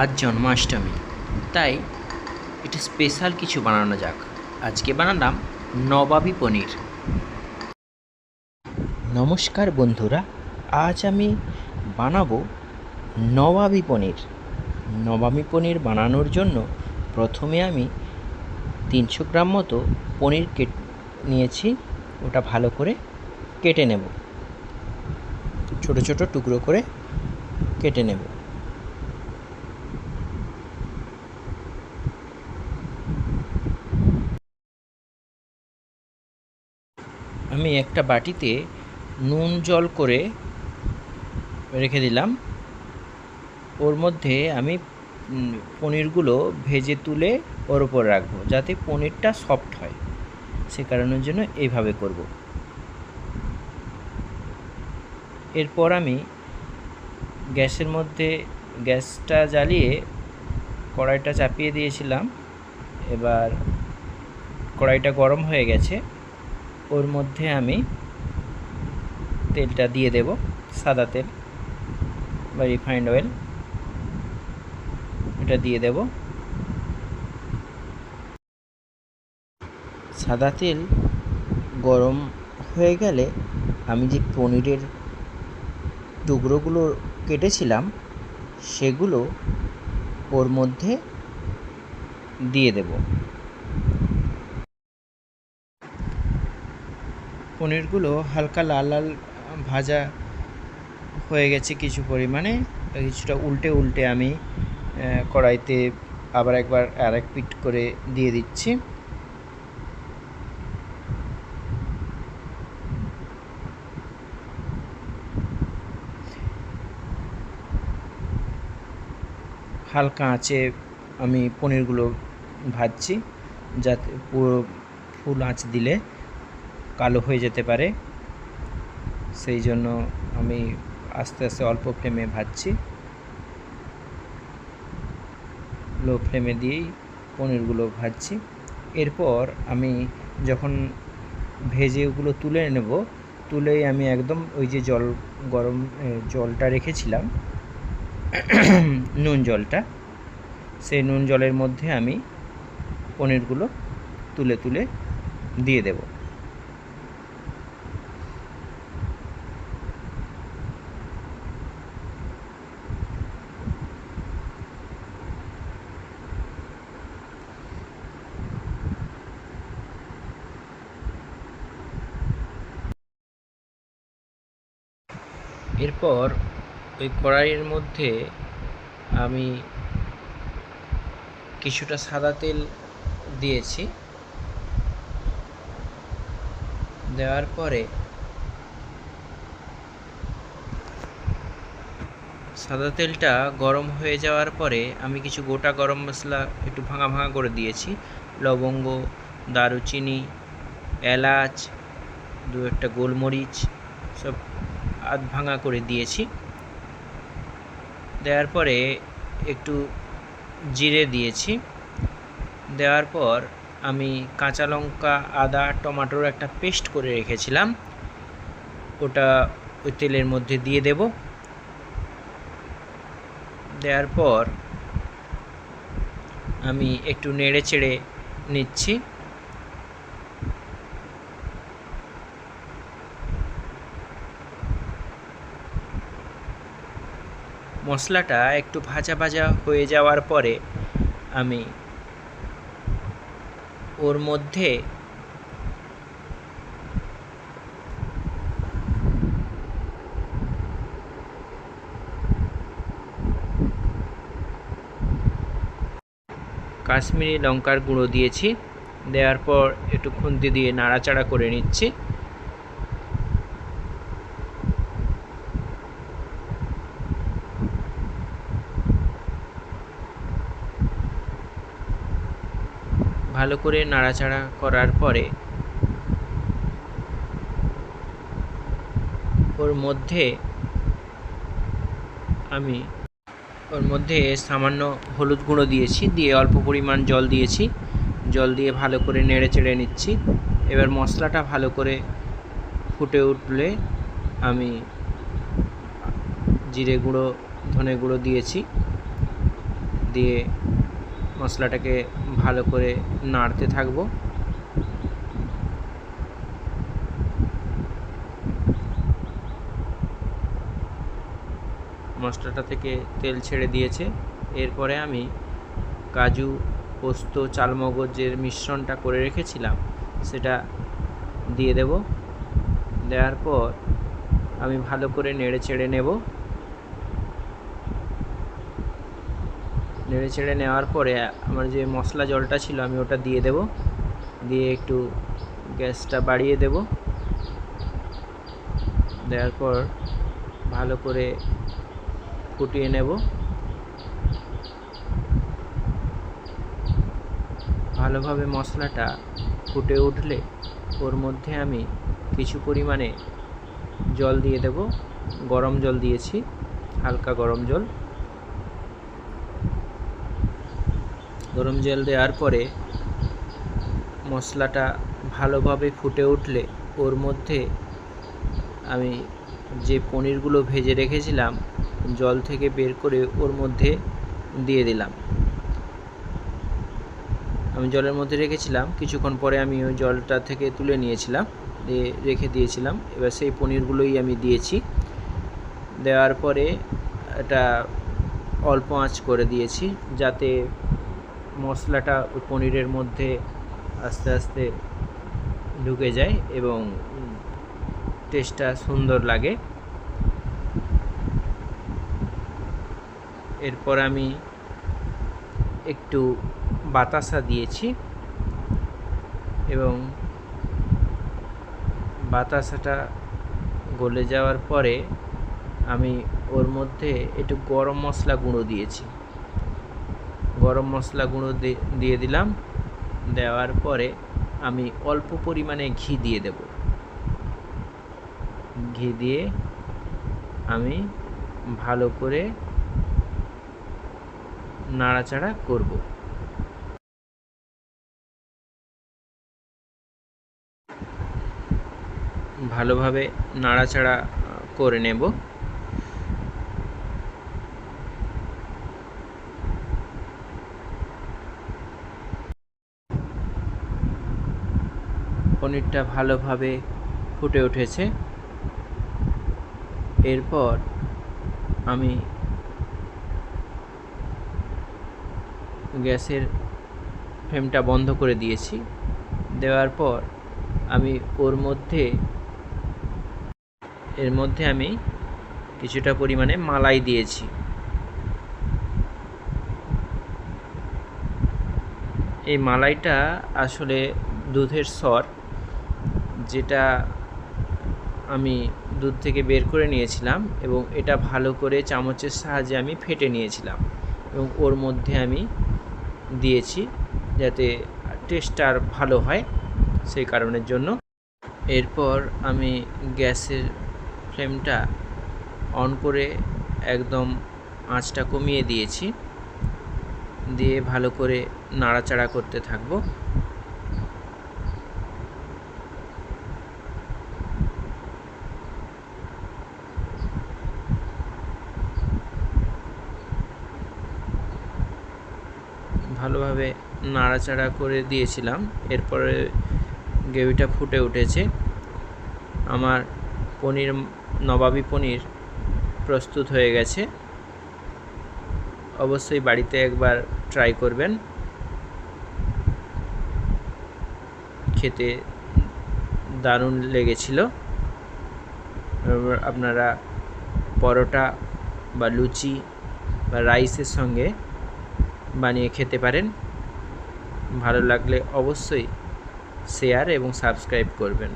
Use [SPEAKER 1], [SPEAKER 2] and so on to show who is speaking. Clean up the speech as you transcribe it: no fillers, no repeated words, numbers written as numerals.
[SPEAKER 1] আজ জন্মাষ্টমী, তাই এটা স্পেশাল কিছু বানানো যাক। আজকে বানালাম নবাবী পনির। নমস্কার বন্ধুরা, আজ আমি বানাবো নবাবী পনির। নবাবী পনির বানানোর জন্য প্রথমে আমি 300 গ্রাম মতো পনির নিয়েছি। ওটা ভালো করে কেটে নেব, ছোট ছোট টুকরো করে কেটে নেব। আমি একটা বাটিতে নুন জল করে রেখে দিলাম। ওর মধ্যে আমি পনিরগুলো ভেজে তুলে ওর উপর রাখবো, যাতে পনিরটা সফট হয়। সে কারণের জন্য এইভাবে করব। এরপর আমি গ্যাসের মধ্যে গ্যাসটা জ্বালিয়ে কড়াইটা চাপিয়ে দিয়েছিলাম। এবার কড়াইটা গরম হয়ে গেছে, ওর মধ্যে আমি তেলটা দিয়ে দেব, সাদা তেল বা রিফাইন্ড অয়েল। এটা দিয়ে দেব। সাদা তেল গরম হয়ে গেলে আমি যে পনিরের টুকরোগুলো কেটেছিলাম সেগুলো ওর মধ্যে দিয়ে দেব। পনিরগুলো হালকা লাল লাল ভাজা হয়ে গেছে কিছু পরিমাণে। কিছুটা উল্টে উল্টে আমি কড়াইতে আবার একবার আরেক পিঠ করে দিয়ে দিচ্ছি। হালকা আঁচে আমি পনিরগুলো ভাজছি, যাতে পুরো ফুল আঁচ দিলে কালো হয়ে যেতে পারে। সেই জন্য আমি আস্তে আস্তে অল্প ফ্লেমে ভাজছি। লো ফ্লেমে দিয়েই পনিরগুলো ভাজছি। এরপর আমি যখন ভেজে ওগুলো তুলে নেব, তুলেই আমি একদম ওই যে গরম জলটা রেখেছিলাম, নুন জলটা, সেই নুন জলের মধ্যে আমি পনিরগুলো তুলে তুলে দিয়ে দেব। এরপর ওই কড়াইয়ের মধ্যে আমি কিছুটা সাদা তেল দিয়েছি। দেওয়ার পরে সাদা তেলটা গরম হয়ে যাওয়ার পরে আমি কিছু গোটা গরম মশলা একটু ভাঙা ভাঙা করে দিয়েছি। লবঙ্গ, দারুচিনি, এলাচ, দু একটা গোলমরিচ সব আধ ভাঙা করে দিয়েছি। দেওয়ার পরে একটু জিরে দিয়েছি। দেওয়ার পর আমি কাঁচা লঙ্কা, আদা, টমেটোর একটা পেস্ট করে রেখেছিলাম, ওটা ওই তেলের মধ্যে দিয়ে দেব। দেওয়ার পর আমি একটু নেড়ে চেড়ে নিচ্ছি। মশলাটা একটু ভাজা ভাজা হয়ে যাওয়ার পরে আমি ওর মধ্যে কাশ্মীরি লঙ্কার গুঁড়ো দিয়েছি। দেওয়ার পর একটু খুন্তি দিয়ে নাড়াচাড়া করে নিচ্ছি। ভালো করে নাড়াচাড়া করার পরে ওর মধ্যে সামান্য হলুদ গুঁড়ো দিয়েছি, দিয়ে অল্প পরিমাণ জল দিয়েছি। জল দিয়ে ভালো করে নেড়ে চেড়ে নিচ্ছি। এবার মশলাটা ভালো করে ফুটে উঠলে আমি জিরে গুঁড়ো, ধনে গুঁড়ো দিয়েছি। দিয়ে মশলাটাকে ভালো করে নাড়তে থাকবো। মশলাটা থেকে তেল ছেড়ে দিয়েছে। এরপরে আমি কাজু, পোস্ত, চালমগজের মিশ্রণটা করে রেখেছিলাম সেটা দিয়ে দেব। দেওয়ার পর আমি ভালো করে নেড়ে চেড়ে নেব। নেড়ে চেড়ে নেওয়ার পরে আমার যে মশলা জলটা ছিল আমি ওটা দিয়ে দেব। দিয়ে একটু গ্যাসটা বাড়িয়ে দেব। দেওয়ার পর ভালো করে ফুটিয়ে নেব। ভালোভাবে মশলাটা ফুটে উঠলে ওর মধ্যে আমি কিছু পরিমাণে জল দিয়ে দেব। গরম জল দিয়েছি, হালকা গরম জল। গরম জল দেওয়ার পরে মশলাটা ভালোভাবে ফুটে উঠলে ওর মধ্যে আমি যে পনিরগুলো ভেজে রেখেছিলাম জল থেকে বের করে ওর মধ্যে দিয়ে দিলাম। আমি জলের মধ্যে রেখেছিলাম, কিছুক্ষণ পরে আমি ওই জলটা থেকে তুলে নিয়েছিলাম, দিয়ে রেখে দিয়েছিলাম। এবার সেই পনিরগুলোই আমি দিয়েছি। দেওয়ার পরে এটা অল্প আঁচ করে দিয়েছি যাতে মশলাটা ওই পনিরের মধ্যে আস্তে আস্তে ঢুকে যায় এবং টেস্টটা সুন্দর লাগে। এরপর আমি একটু বাতাসা দিয়েছি এবং বাতাসাটা গলে যাওয়ার পরে আমি ওর মধ্যে একটু গরম মশলা গুঁড়ো দিয়েছি। গরম মশলা গুঁড়ো দিয়ে দিলাম। দেওয়ার পরে আমি অল্প পরিমাণে ঘি দিয়ে দেব। ঘি দিয়ে আমি ভালো করে নাড়াচাড়া করব। ভালোভাবে নাড়াচাড়া করে নেব। পনিরটা ভালোভাবে ফুটে উঠেছে। এরপর আমি গ্যাসের ফ্লেমটা বন্ধ করে দিয়েছি। দেওয়ার পর আমি এর মধ্যে আমি কিছুটা পরিমাণে মালাই দিয়েছি। এই মালাইটা আসলে দুধের সর, যেটা আমি দুধ থেকে বের করে নিয়েছিলাম এবং এটা ভালো করে চামচের সাহায্যে আমি ফেটে নিয়েছিলাম এবং ওর মধ্যে আমি দিয়েছি যাতে টেস্টটা আর ভালো হয়, সেই কারণের জন্য। এরপর আমি গ্যাসের ফ্লেমটা অন করে একদম আঁচটা কমিয়ে দিয়েছি। দিয়ে ভালো করে নাড়াচাড়া করতে থাকবো। ভালোভাবে নাড়াচাড়া করে দিয়েছিলাম। এরপরে গ্রেভিটা ফুটে উঠেছে। আমার নবাবী পনির প্রস্তুত হয়ে গেছে। অবশ্যই বাড়িতে একবার ট্রাই করবেন। খেতে দারুণ লেগেছিল। আপনারা পরোটা বা লুচি বা রাইসের সঙ্গে বানিয়ে খেতে পারেন। ভালো লাগলে অবশ্যই শেয়ার এবং সাবস্ক্রাইব করবেন।